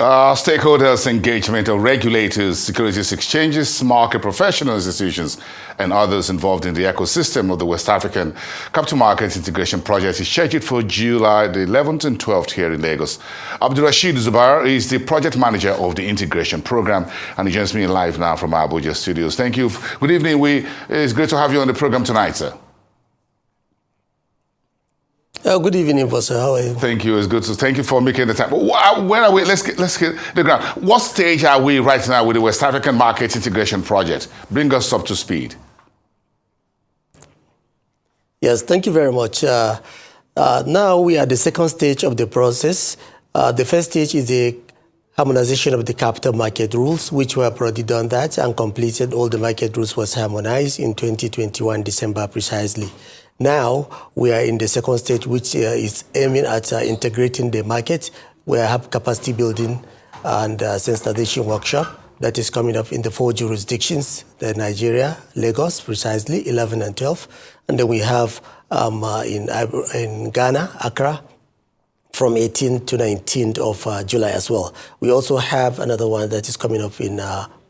Stakeholders' engagement of regulators, securities exchanges, market professionals, institutions, and others involved in the ecosystem of the West African Capital Market Integration Project is scheduled for July the 11th and 12th here in Lagos. Abdulrasheed Zubair is the project manager of the integration program, and he joins me live now from our Abuja studios. Thank you. Good evening. It's great to have you on the program tonight, sir. Good evening, Boss. How are you? Thank you. It's good. So thank you for making the time. Where are we? Let's get the ground. What stage are we right now with the West African Market Integration Project? Bring us up to speed. Yes, thank you very much. Now we are at the second stage of the process. The first stage is the harmonization of the capital market rules, which we have already done that and completed. All the market rules was harmonized in 2021, December precisely. Now we are in the second stage, which is aiming at integrating the market. We have capacity building and sensitization workshop that is coming up in the 4 jurisdictions, the Nigeria, Lagos, precisely, 11 and 12. And then we have in Ghana, Accra, from 18th to 19th of July as well. We also have another one that is coming up in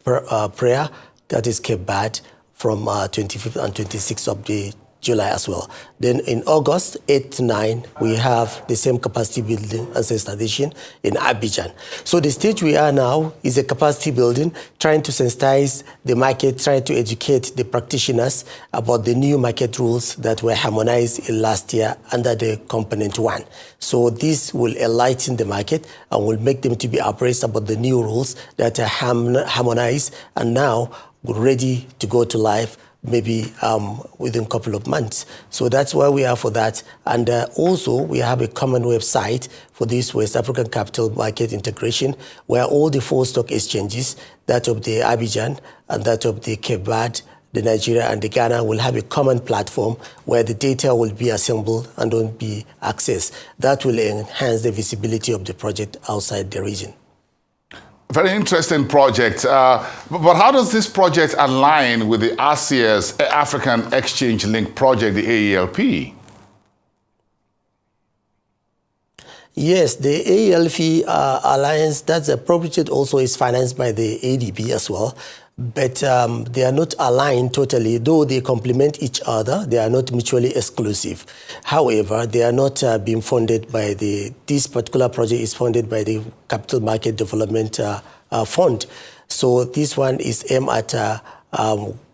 Praia, that is Cape Verde, from 25th and 26th of July as well. Then in August 8 to 9, we have the same capacity building and sensitization in Abidjan. So the stage we are now is a capacity building, trying to sensitize the market, trying to educate the practitioners about the new market rules that were harmonized in last year under the component 1. So this will enlighten the market and will make them to be appraised about the new rules that are harmonized and now ready to go to live maybe within a couple of months. So that's why we are for that. And also we have a common website for this West African Capital Market Integration, where all the 4 stock exchanges, that of the Abidjan and that of the Cape Verde, the Nigeria and the Ghana, will have a common platform where the data will be assembled and will be accessed. That will enhance the visibility of the project outside the region. Very interesting project. But how does this project align with the ASEA's African Exchange Link project, the AELP? Yes, the AELP alliance, that's a project also is financed by the ADB as well. But they are not aligned totally, though they complement each other. They are not mutually exclusive. However, they are not being funded by this particular project is funded by the Capital Market Development Fund. So this one is aimed at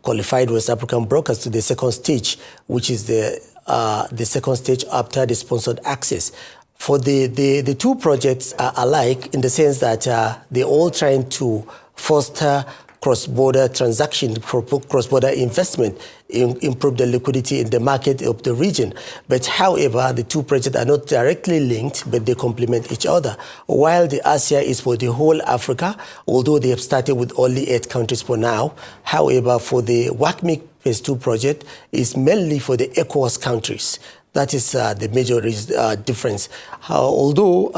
qualified West African brokers to the second stage, which is the second stage after the sponsored access. For the 2 projects are alike in the sense that they're all trying to foster cross-border transaction, cross-border investment, improve the liquidity in the market of the region. But however, the 2 projects are not directly linked, but they complement each other. While the ASEA is for the whole Africa, although they have started with only 8 countries for now. However, for the WACMIC Phase 2 project, is mainly for the ECOWAS countries. That is the major difference. Although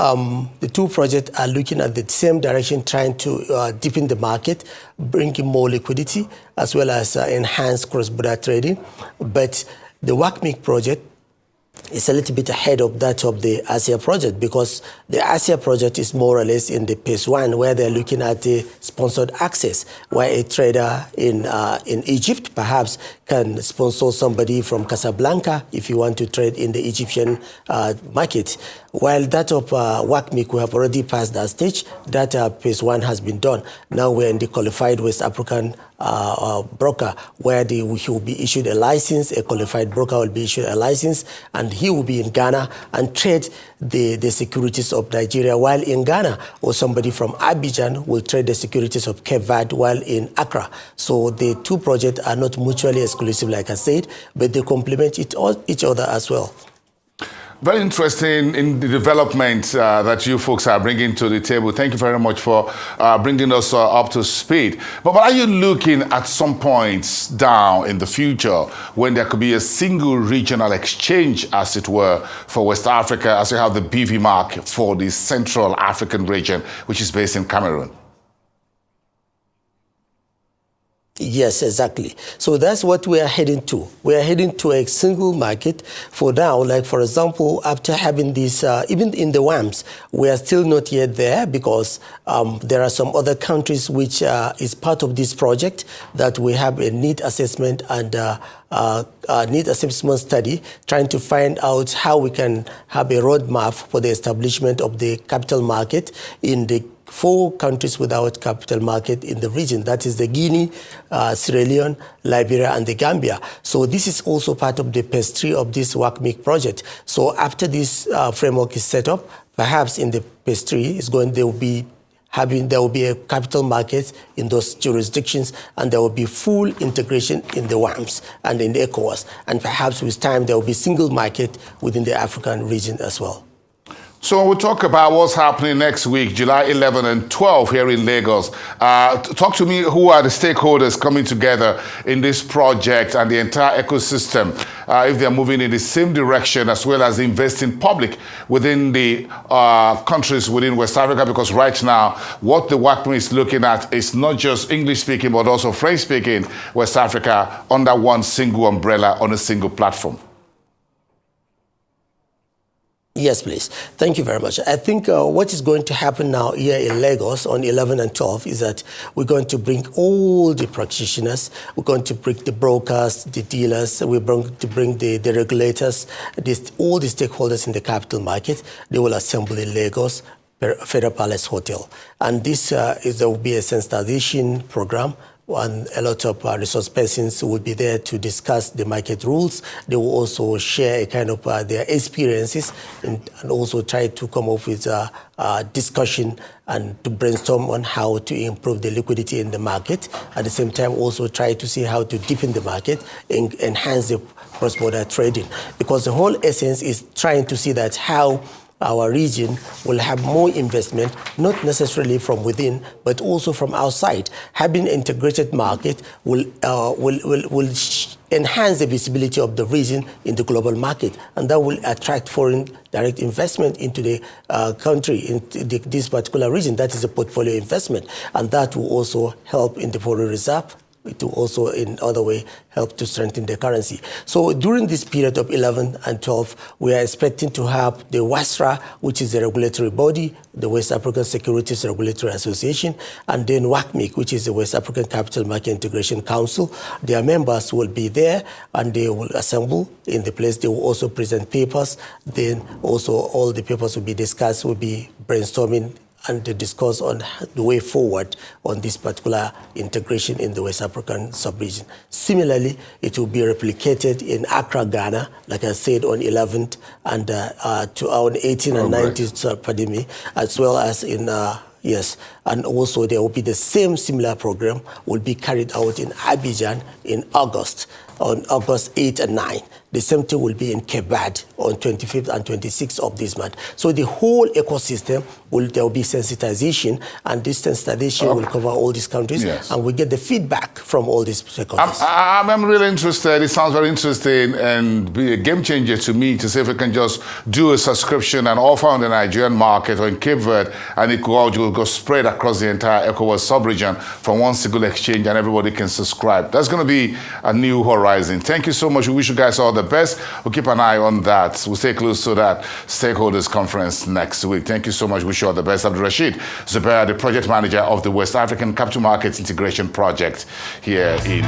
the 2 projects are looking at the same direction, trying to deepen the market, bring in more liquidity, as well as enhance cross-border trading. But the WACMIC project is a little bit ahead of that of the ASEA project, because the ASEA project is more or less in the phase 1, where they're looking at the sponsored access, where a trader in Egypt perhaps can sponsor somebody from Casablanca if you want to trade in the Egyptian market. While that of WACMIC, we have already passed that stage. That phase 1 has been done. Now we're in the qualified West African broker, where he will be issued a license, a qualified broker will be issued a license, and he will be in Ghana and trade the securities of Nigeria, while in Ghana, or somebody from Abidjan will trade the securities of Cape Verde while in Accra. So the 2 projects are not mutually exclusive, like I said, but they complement each other as well. Very interesting in the development that you folks are bringing to the table. Thank you very much for bringing us up to speed. But are you looking at some points down in the future when there could be a single regional exchange, as it were, for West Africa, as you have the BV mark for the Central African region, which is based in Cameroon? Yes, exactly. So that's what we are heading to. We are heading to a single market for now. Like, for example, after having this, even in the WAMs, we are still not yet there because there are some other countries which is part of this project that we have a need assessment and need assessment study, trying to find out how we can have a roadmap for the establishment of the capital market in the 4 countries without capital market in the region. That is the Guinea, Sierra Leone, Liberia, and the Gambia. So this is also part of the phase 3 of this WACMIC project. So after this framework is set up, perhaps in the phase 3 there will be a capital market in those jurisdictions, and there will be full integration in the WAMs and in the ECOWAS. And perhaps with time, there will be single market within the African region as well. So when we talk about what's happening next week, July 11 and 12 here in Lagos, talk to me, who are the stakeholders coming together in this project and the entire ecosystem, if they're moving in the same direction, as well as investing public within the countries within West Africa, because right now, what the WACMIC is looking at is not just English-speaking, but also French-speaking West Africa under one single umbrella on a single platform. Yes, please. Thank you very much. I think what is going to happen now here in Lagos on 11 and 12 is that we're going to bring all the practitioners, we're going to bring the brokers, the dealers, we're going to bring the regulators, all the stakeholders in the capital market. They will assemble in Lagos, Federal Palace Hotel. And this there will be a sensitization program, and a lot of resource persons will be there to discuss the market rules. They will also share a kind of their experiences and also try to come up with a discussion and to brainstorm on how to improve the liquidity in the market. At the same time, also try to see how to deepen the market and enhance the cross-border trading. Because the whole essence is trying to see that how our region will have more investment, not necessarily from within, but also from outside. Having an integrated market will enhance the visibility of the region in the global market, and that will attract foreign direct investment into the country, into this particular region. That is a portfolio investment, and that will also help in the foreign reserve. It will also, in other way, help to strengthen the currency. So during this period of 11 and 12, we are expecting to have the WASRA, which is the regulatory body, the West African Securities Regulatory Association, and then WACMIC, which is the West African Capital Market Integration Council. Their members will be there, and they will assemble in the place. They will also present papers. Then also all the papers will be discussed, will be brainstorming and to discuss on the way forward on this particular integration in the West African sub-region. Similarly, it will be replicated in Accra, Ghana, like I said, on 11th and to on 18th and 19th, pardon me, as well as in yes, and also there will be the same similar program will be carried out in Abidjan in August, on August 8 and 9. The same thing will be in Cape Verde on 25th and 26th of this month. So the whole ecosystem, there will be sensitization, and this sensitization will cover all these countries, and we get the feedback from all these countries. I'm really interested. It sounds very interesting and be a game changer to me to see if we can just do a subscription and offer on the Nigerian market or in Cape Verde, and it will go spread across the entire ECOWAS sub-region from one single exchange, and everybody can subscribe. That's going to be a new horizon. Thank you so much. We wish you guys all the best. We'll keep an eye on that. We'll stay close to that stakeholders conference next week. Thank you so much. Wish you all the best. Abdulrasheed Zubair, the project manager of the West African Capital Markets Integration Project here in